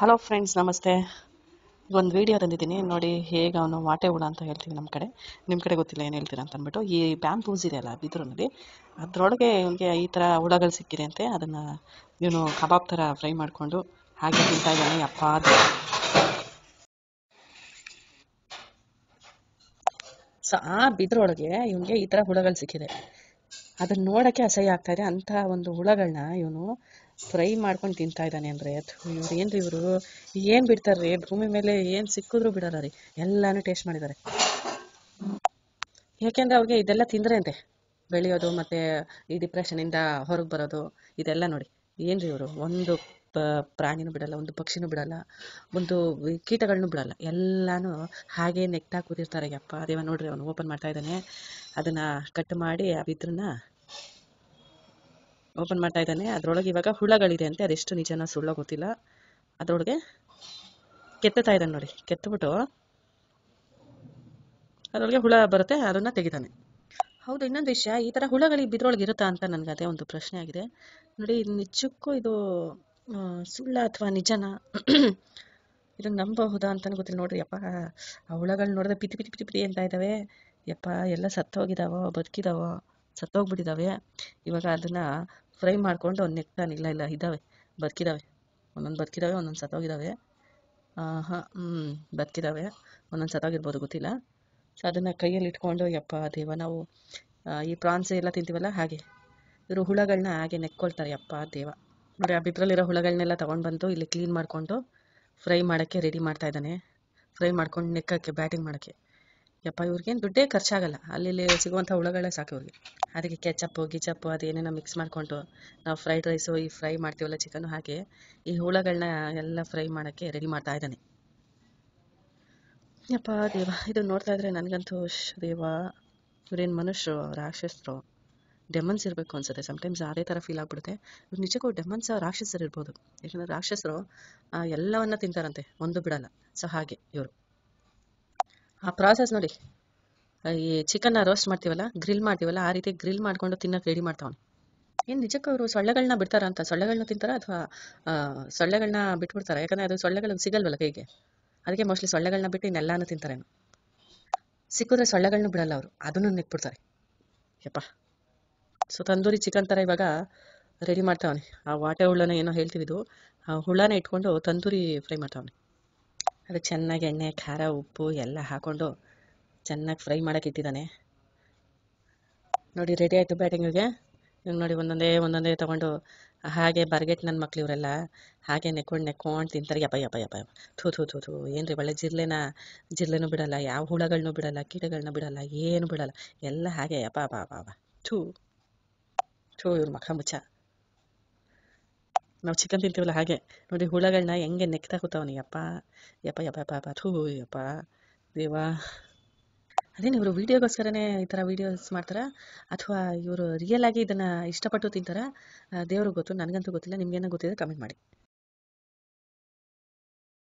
Hello friends, ನಮಸ್ತೆ. ಒಂದು video ತಂದಿದ್ದೀನಿ ನೋಡಿ. ಹೇಗೆ ಅವನು ವಾಟೆ ಹುಳ ಅಂತ ಹೇಳ್ತೀವಿ ನಮ್ಮ ಕಡೆ, ನಿಮ್ಮ ಕಡೆ ಗೊತ್ತಿಲ್ಲ ಏನು ಹೇಳ್ತೀರಾ ಅಂತ ಅಂದ್ಬಿಟ್ಟು. ಈ ಬ್ಯಾಂಬೂಸ್ ಇದೆಯಲ್ಲ ಬಿದಿರಿನಲ್ಲಿ, ಅದರೊಳಗೆ ಇವನಿಗೆ ಈ ಥರ ಹುಳಗಳು ಸಿಕ್ಕಿದೆ ಅಂತೆ. ಅದನ್ನು ಇವನು ಕಬಾಬ್ ಥರ ಫ್ರೈ ಮಾಡಿಕೊಂಡು ಹಾಗೆ ತಿಂತಾ ಇದ್ದಾನೆ. ಅಪ್ಪ ಸೊ ಆ ಬಿದ್ರೊಳಗೆ ಇವನಿಗೆ ಈ ಥರ ಹುಳಗಳು ಸಿಕ್ಕಿದೆ. ಅದನ್ನ ನೋಡೋಕ್ಕೆ ಅಸಹ್ಯ ಆಗ್ತಾ ಇದೆ. ಅಂಥ ಒಂದು ಹುಳಗಳನ್ನ ಇವನು ಫ್ರೈ ಮಾಡ್ಕೊಂಡು ತಿಂತಾ ಇದ್ದಾನೆ ಅಂದರೆ, ಇವ್ರು ಏನ್ರಿ ಇವರು ಏನು ಬಿಡ್ತಾರ್ರಿ ಭೂಮಿ ಮೇಲೆ, ಏನು ಸಿಕ್ಕಿದ್ರು ಬಿಡಲ್ಲ ರೀ, ಎಲ್ಲಾನು ಟೇಸ್ಟ್ ಮಾಡಿದ್ದಾರೆ. ಯಾಕೆಂದ್ರೆ ಅವ್ರಿಗೆ ಇದೆಲ್ಲ ತಿಂದ್ರೆ ಅಂತೆ ಬೆಳೆಯೋದು, ಮತ್ತು ಈ ಡಿಪ್ರೆಷನಿಂದ ಹೊರಗೆ ಬರೋದು ಇದೆಲ್ಲ. ನೋಡಿ ಏನ್ರಿ ಇವರು, ಒಂದು ಪ್ರಾಣಿನೂ ಬಿಡಲ್ಲ, ಒಂದು ಪಕ್ಷಿನೂ ಬಿಡಲ್ಲ, ಒಂದು ಕೀಟಗಳನ್ನೂ ಬಿಡಲ್ಲ, ಎಲ್ಲಾನು ಹಾಗೆ ನೆಕ್ತಾ ಕೂತಿರ್ತಾರೆ. ಯಪ್ಪ ದೇವ, ನೋಡ್ರಿ ಅವನು ಓಪನ್ ಮಾಡ್ತಾ ಇದ್ದಾನೆ. ಅದನ್ನು ಕಟ್ ಮಾಡಿ ಆ ಬಿದ್ರನ್ನ ಓಪನ್ ಮಾಡ್ತಾ ಇದ್ದಾನೆ. ಅದರೊಳಗೆ ಇವಾಗ ಹುಳಗಳಿದೆ ಅಂತೆ. ಅದೆಷ್ಟು ನಿಜನ ಸುಳ್ಳೋ ಗೊತ್ತಿಲ್ಲ. ಅದರೊಳಗೆ ಕೆತ್ತುತ್ತಾ ಇದ್ದಾನೆ ನೋಡಿ. ಕೆತ್ತಬಿಟ್ಟು ಅದರೊಳಗೆ ಹುಳ ಬರುತ್ತೆ, ಅದನ್ನು ತೆಗಿತಾನೆ. ಹೌದು, ಇನ್ನೊಂದು ವಿಷಯ, ಈ ಥರ ಹುಳಗಳಿಗೆ ಬಿದ್ರೊಳಗೆ ಇರುತ್ತಾ ಅಂತ ನನಗೆ ಅದೇ ಒಂದು ಪ್ರಶ್ನೆ ಆಗಿದೆ. ನೋಡಿ, ನಿಜಕ್ಕೂ ಇದು ಸುಳ್ಳ ಅಥವಾ ನಿಜನ ಇದನ್ನು ನಂಬಬಹುದಾ ಅಂತಲೂ ಗೊತ್ತಿಲ್ಲ. ನೋಡ್ರಿ ಯಪ್ಪ, ಆ ಹುಳಗಳು ನೋಡಿದ್ರೆ ಪಿತಿ ಪಿತಿ ಪಿತಿ ಪಿತಿ ಅಂತ ಇದ್ದಾವೆ. ಯಪ್ಪ, ಎಲ್ಲ ಸತ್ತೋಗಿದ್ದಾವೋ ಬದುಕಿದಾವೋ, ಸತ್ತೋಗ್ಬಿಟ್ಟಿದ್ದಾವೆ. ಇವಾಗ ಅದನ್ನು ಫ್ರೈ ಮಾಡ್ಕೊಂಡು ಒಂದು ನೆಕ್ತಾನೆ. ಇಲ್ಲ ಇದ್ದಾವೆ, ಬದುಕಿದ್ದಾವೆ. ಒಂದೊಂದು ಬದುಕಿದ್ದಾವೆ, ಒಂದೊಂದು ಸತ್ತೋಗಿದ್ದಾವೆ. ಬದುಕಿದ್ದಾವೆ, ಒಂದೊಂದು ಸತ್ತೋಗಿರ್ಬೋದು, ಗೊತ್ತಿಲ್ಲ. ಸೊ ಅದನ್ನು ಕೈಯಲ್ಲಿ ಇಟ್ಕೊಂಡು, ಯಪ್ಪ ದೇವ, ನಾವು ಈ ಪ್ರಾನ್ಸ್ ಎಲ್ಲ ತಿಂತೀವಲ್ಲ ಹಾಗೆ ಇವರು ಹುಳಗಳನ್ನ ಹಾಗೆ ನೆಕ್ಕೊಳ್ತಾರೆ. ಯಪ್ಪ ದೇವ, ನೋಡಿ ಆ ಬಿದ್ರಲ್ಲಿರೋ ಹುಳಗಳನ್ನೆಲ್ಲ ತೊಗೊಂಡು ಬಂದು ಇಲ್ಲಿ ಕ್ಲೀನ್ ಮಾಡಿಕೊಂಡು ಫ್ರೈ ಮಾಡೋಕ್ಕೆ ರೆಡಿ ಮಾಡ್ತಾ ಇದ್ದಾನೆ. ಫ್ರೈ ಮಾಡ್ಕೊಂಡು ನೆಕ್ಕಕ್ಕೆ, ಬ್ಯಾಟಿಂಗ್ ಮಾಡೋಕ್ಕೆ. ಯಪ್ಪ, ಇವ್ರಿಗೇನು ದುಡ್ಡೇ ಖರ್ಚಾಗಲ್ಲ, ಅಲ್ಲಿ ಸಿಗುವಂಥ ಹುಳಗಳೇ ಸಾಕು ಇವ್ರಿಗೆ. ಅದಕ್ಕೆ ಕೆಚಪ್ಪು ಗಿಚಪ್ಪು ಅದೇನೇನೋ ಮಿಕ್ಸ್ ಮಾಡಿಕೊಂಡು ನಾವು ಫ್ರೈಡ್ ರೈಸು ಈ ಫ್ರೈ ಮಾಡ್ತೀವಲ್ಲ ಚಿಕನ್ನು, ಹಾಗೆ ಈ ಹುಳಗಳನ್ನ ಎಲ್ಲ ಫ್ರೈ ಮಾಡೋಕ್ಕೆ ರೆಡಿ ಮಾಡ್ತಾ ಇದ್ದಾನೆ. ಯಪ್ಪ ದೇವ, ಇದು ನೋಡ್ತಾ ಇದ್ರೆ ನನಗಂತೂ ದೇವ, ಇವ್ರೇನು ಮನುಷ್ಯರು, ರಾಕ್ಷಸರು, ಡೆಮನ್ಸ್ ಇರಬೇಕು ಅನ್ಸುತ್ತೆ. ಸಮ್ಟೈಮ್ಸ್ ಅದೇ ಥರ ಫೀಲ್ ಆಗ್ಬಿಡುತ್ತೆ. ಇವ್ರು ನಿಜಕ್ಕೂ ಡೆಮನ್ಸ್ ರಾಕ್ಷಸರು ಇರ್ಬೋದು. ಯಾಕಂದರೆ ರಾಕ್ಷಸರು ಎಲ್ಲವನ್ನ ತಿಂತಾರಂತೆ, ಒಂದು ಬಿಡಲ್ಲ. ಸೊ ಹಾಗೆ ಇವರು ಆ ಪ್ರಾಸೆಸ್ ನೋಡಿ. ಈ ಚಿಕನ್ನ ರೋಸ್ಟ್ ಮಾಡ್ತೀವಲ್ಲ, ಗ್ರಿಲ್ ಮಾಡ್ತೀವಲ್ಲ, ಆ ರೀತಿ ಗ್ರಿಲ್ ಮಾಡ್ಕೊಂಡು ತಿನ್ನೋಕೆ ರೆಡಿ ಮಾಡ್ತಾವನು. ಏನು ನಿಜಕ್ಕೂ ಅವರು ಸೊಳ್ಳೆಗಳನ್ನ ಬಿಡ್ತಾರ ಅಂತ, ಸೊಳ್ಳೆಗಳನ್ನ ತಿಂತಾರ ಅಥವಾ ಸೊಳ್ಳೆಗಳನ್ನ ಬಿಟ್ಬಿಡ್ತಾರೆ? ಯಾಕಂದರೆ ಅದು ಸೊಳ್ಳೆಗಳು ಸಿಗಲ್ವಲ್ಲ ಕೈಗೆ, ಅದಕ್ಕೆ ಮೋಸ್ಟ್ಲಿ ಸೊಳ್ಳೆಗಳನ್ನ ಬಿಟ್ಟು ಇನ್ನೆಲ್ಲಾನು ತಿಂತಾರೇನು. ಸಿಕ್ಕಿದ್ರೆ ಸೊಳ್ಳೆಗಳನ್ನೂ ಬಿಡಲ್ಲ ಅವರು, ಅದನ್ನು ನೆಕ್ಬಿಡ್ತಾರೆ. ಯಪ್ಪ, ಸೊ ತಂದೂರಿ ಚಿಕನ್ ಥರ ಇವಾಗ ರೆಡಿ ಮಾಡ್ತಾವನೆ. ಆ ವಾಟೆ ಹುಳನ ಏನೋ ಹೇಳ್ತೀವಿ, ಇದು ಆ ಹುಳನ ಇಟ್ಕೊಂಡು ತಂದೂರಿ ಫ್ರೈ ಮಾಡ್ತಾವನೆ. ಅದಕ್ಕೆ ಚೆನ್ನಾಗಿ ಎಣ್ಣೆ, ಖಾರ, ಉಪ್ಪು ಎಲ್ಲ ಹಾಕ್ಕೊಂಡು ಚೆನ್ನಾಗಿ ಫ್ರೈ ಮಾಡೋಕೆ ಇಟ್ಟಿದ್ದಾನೆ. ನೋಡಿ ರೆಡಿ ಆಯಿತು ಬ್ಯಾಟಿಂಗಿಗೆ. ಇವಾಗ ನೋಡಿ ಒಂದೊಂದೇ ತೊಗೊಂಡು ಹಾಗೆ ಬರ್ಗೆಟ್ ನನ್ನ ಮಕ್ಳು ಇವರೆಲ್ಲ ಹಾಗೆ ನೆಕ್ಕೊಂಡು ತಿಂತಾರೆ. ಯಪ್ಪ ಯಪ್ಪ ಯಪ್ಪ ಯಪ್ಪ, ಥೂ ಏನು ರೀ, ಒಳ್ಳೆ ಜಿರ್ಲೆನೂ ಬಿಡಲ್ಲ, ಯಾವ ಹುಳಗಳನ್ನೂ ಬಿಡಲ್ಲ, ಕೀಟಗಳನ್ನ ಬಿಡಲ್ಲ, ಏನು ಬಿಡಲ್ಲ, ಎಲ್ಲ ಹಾಗೆ. ಯಪ್ಪ ಬಾ ಬಾ ಬಾ, ಥೂ ಇವ್ರ ಮಖ ಮುಚ್ಚ. ನಾವು ಚಿಕನ್ ತಿಂತೀವಲ್ಲ ಹಾಗೆ ನೋಡಿ, ಹುಳಗಳನ್ನ ಹೆಂಗೆ ನೆಕ್ತಾ ಕೂತಾವನಿ. ಯಪ್ಪ ಯಪ್ಪ ಯಪ್ಪ ಯಪ್ಪ ಯಪ್ಪ, ಥೂ ಯಪ್ಪ ದೇವಾ. ಅದೇನು ಇವರು ವೀಡಿಯೋಗೋಸ್ಕರನೇ ಈ ಥರ ವೀಡಿಯೋಸ್ ಮಾಡ್ತಾರಾ, ಅಥವಾ ಇವರು ರಿಯಲ್ ಆಗಿ ಇದನ್ನು ಇಷ್ಟಪಟ್ಟು ತಿಂತಾರಾ? ದೇವ್ರಿಗೆ ಗೊತ್ತು, ನನಗಂತೂ ಗೊತ್ತಿಲ್ಲ. ನಿಮ್ಗೇನೋ ಗೊತ್ತಿದೆ ಕಮೆಂಟ್ ಮಾಡಿ.